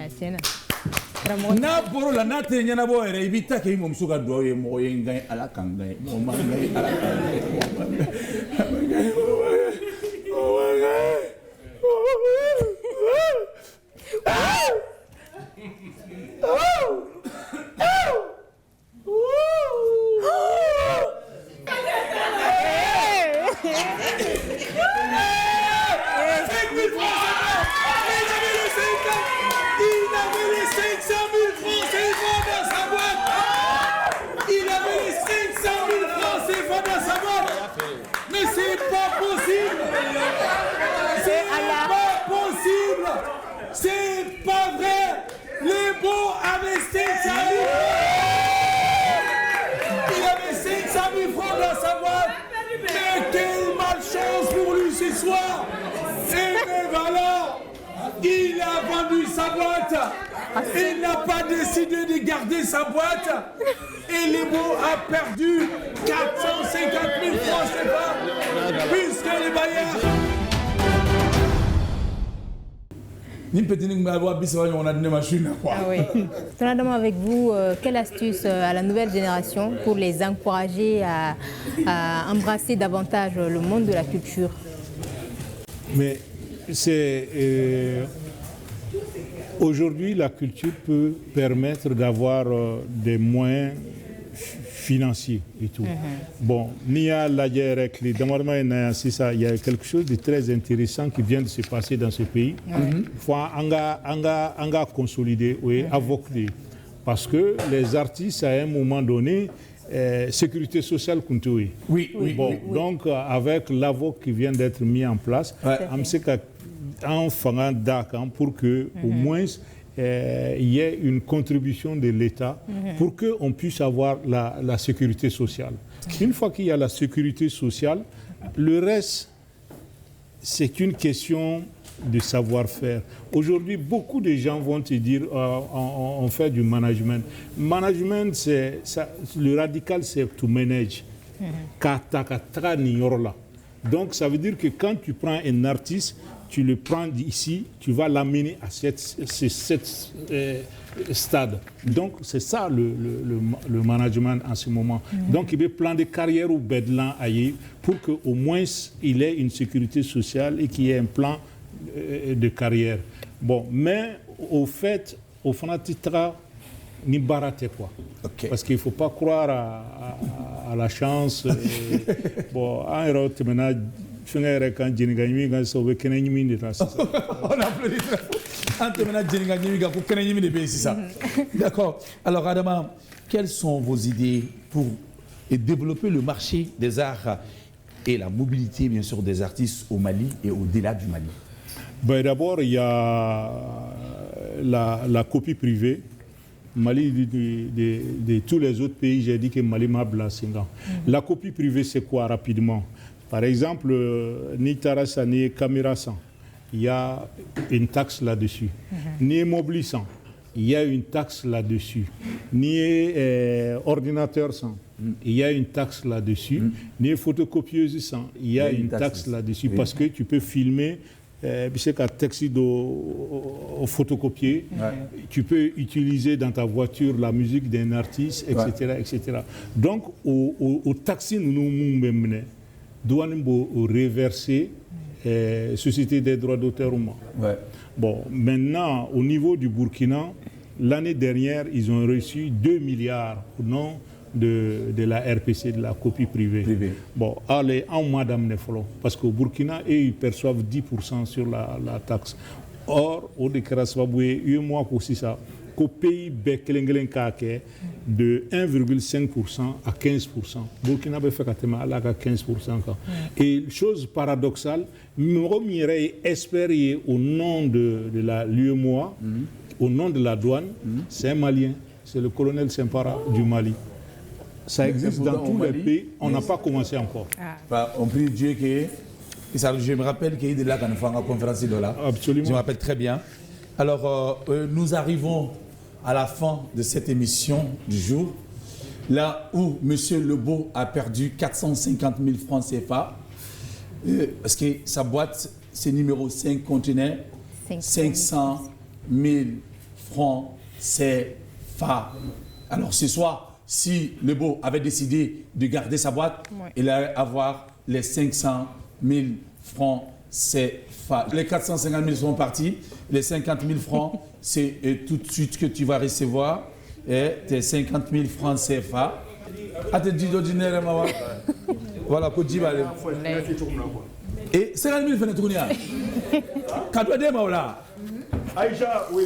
tiens. Na boro la na te nyana bo ere ibita ke mo msuka do ye mo ye ngai ala kangai mo ma ngai ala kangai C'est pas vrai. Les bons avaient 500 000 francs. Il avait 500 000 francs dans sa boîte. Mais quelle malchance pour lui ce soir. Et mais voilà, il a vendu sa boîte. Il n'a pas décidé de garder sa boîte. Et Lebo a perdu 450 000 francs, c'est pas, puisque les bailleurs... Ah oui. Tonadama, avec vous, quelle astuce à la nouvelle génération pour les encourager à embrasser davantage le monde de la culture? Mais c'est... aujourd'hui, la culture peut permettre d'avoir des moyens financiers et tout. Bon, il y a quelque chose de très intéressant qui vient de se passer dans ce pays. Il faut consolider, avoquer. Parce que les artistes, à un moment donné, sécurité sociale compte. Oui. Donc, avec l'avoc qui vient d'être mis en place, on sait qu'en faisant d'accord pour que, au moins, il y ait une contribution de l'État pour qu'on puisse avoir la sécurité sociale. Une fois qu'il y a la sécurité sociale, le reste, c'est une question de savoir-faire. Aujourd'hui, beaucoup de gens vont te dire on fait du management. Management, le radical, c'est to manage. Donc, ça veut dire que quand tu prends un artiste, tu le prends d'ici, tu vas l'amener à ce stade. Donc, c'est ça le management en ce moment. Donc, il y a plein de carrières ou bedlan ailleurs pour qu'au moins il ait une sécurité sociale et qu'il y ait un plan de carrière. Bon, mais au fait, au fanatitra, ni baraté quoi. Okay. Parce qu'il ne faut pas croire à la chance. Bon, en route maintenant. On applaudit très fort. D'accord. Alors, Adama, quelles sont vos idées pour développer le marché des arts et la mobilité, bien sûr, des artistes au Mali et au-delà du Mali? Ben, d'abord, il y a la copie privée. Mali, de tous les autres pays, j'ai dit que Mali m'a blasé. La copie privée, c'est quoi rapidement? Par exemple, ni Tarassa, ni Caméra 100, il y a une taxe là-dessus. Ni Mobili 100, il y a une taxe là-dessus. Ni Ordinateur 100, il y a une taxe là-dessus. Ni Photocopieuse 100, il y a une taxe là-dessus. Parce que tu peux filmer, c'est qu'un texte photocopier, tu peux utiliser dans ta voiture la musique d'un artiste, etc. etc. Donc, au taxi, nous menons. Doit reverser Société des droits d'auteur ou moi. Bon, maintenant, au niveau du Burkina, l'année dernière, ils ont reçu 2 milliards au nom de la RPC, de la copie privée. Bon, allez, en madame Nefolo, parce qu'au Burkina, ils perçoivent 10% sur la taxe. Or, au Décrasvaboué, il y a moi aussi ça. Qu'au pays de 1,5% à 15%. Burkina Faso fait à 15%. Et chose paradoxale, nous espérer au nom de l'UEMOA, au nom de la douane, c'est un Malien, c'est le colonel Sempara du Mali. Ça existe dans tous les pays, on n'a pas commencé encore. On prie Dieu que... Je me rappelle qu'il y a de là quand on fait la conférence de là. Absolument. Je me rappelle très bien. Alors, nous arrivons à la fin de cette émission du jour, là où M. Lebo a perdu 450 000 francs CFA, parce que sa boîte, c'est numéro 5, contenait 500 000 francs CFA. Alors ce soir, si Lebo avait décidé de garder sa boîte, il allait avoir les 500 000 francs CFA. Les 450 000 sont partis. Les 50 000 francs, c'est tout de suite que tu vas recevoir tes 50 000 francs CFA. Voilà, pour dire. Et 50 000 francs, Aïcha, oui.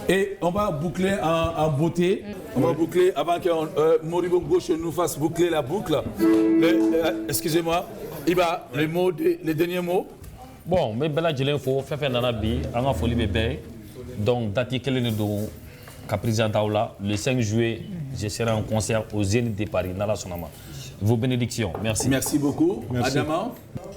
Et on va boucler en beauté. On va boucler avant que Modibo Gauche nous fasse boucler la boucle. Excusez-moi. Iba, les derniers mots. Bon, mais Bella Djelenfo, Fefe Nanabi, Anga Foli Bébé. Donc, dati Kelene do Capriza Taoula, le 5 juillet, je serai en concert au Zénith de Paris, Nala Sonama. Vos bénédictions. Merci. Merci beaucoup. Merci. Adama.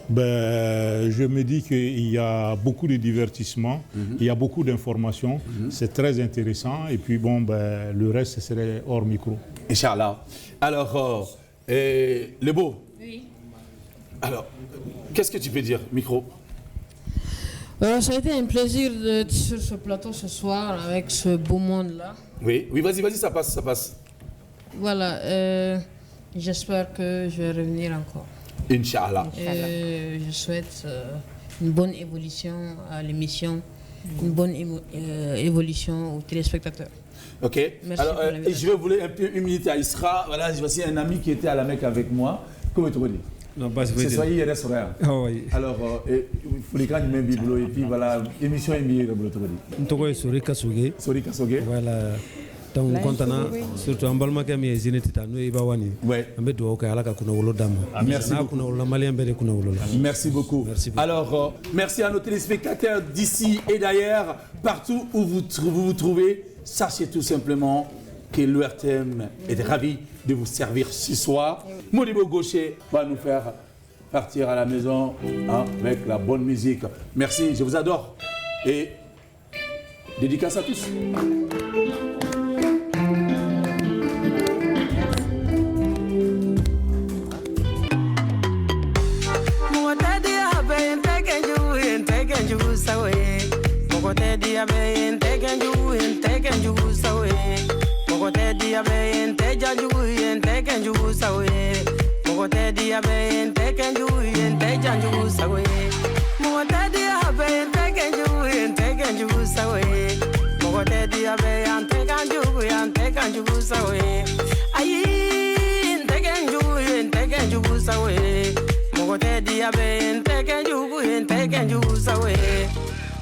Je me dis qu'il y a beaucoup de divertissement, il y a beaucoup d'informations, c'est très intéressant. Et puis le reste, ce serait hors micro. Inch'Allah. Alors, Lebo. Oui. Alors, qu'est-ce que tu peux dire, micro? Ça a été un plaisir d'être sur ce plateau ce soir avec ce beau monde-là. Oui, vas-y, ça passe. Voilà, j'espère que je vais revenir encore. Inch'Allah. Je souhaite une bonne évolution à l'émission, une bonne évolution aux téléspectateurs. Ok. Merci. Alors, je vais vous un peu une minute à Isra. Voilà, voici un ami qui était à la Mecque avec moi. Comment tu veux dire? Non, pas c'est soyez hier soir. Oui. Alors, il faut les gars du même biblo et puis voilà, émission est mieux. Ntogo Sori Kasuge. Sori Kasuge. Voilà. Donc, content, surtout en Balmaka, mais Zénith, nous, Ibawani. Ouais. Merci beaucoup. Alors, merci à nos téléspectateurs d'ici et d'ailleurs, partout où vous vous trouvez. Sachez tout simplement que l'URTM est ravi de vous servir ce soir. Modibo Gaucher va nous faire partir à la maison avec la bonne musique. Merci, je vous adore. Et dédicace à tous. Ayi,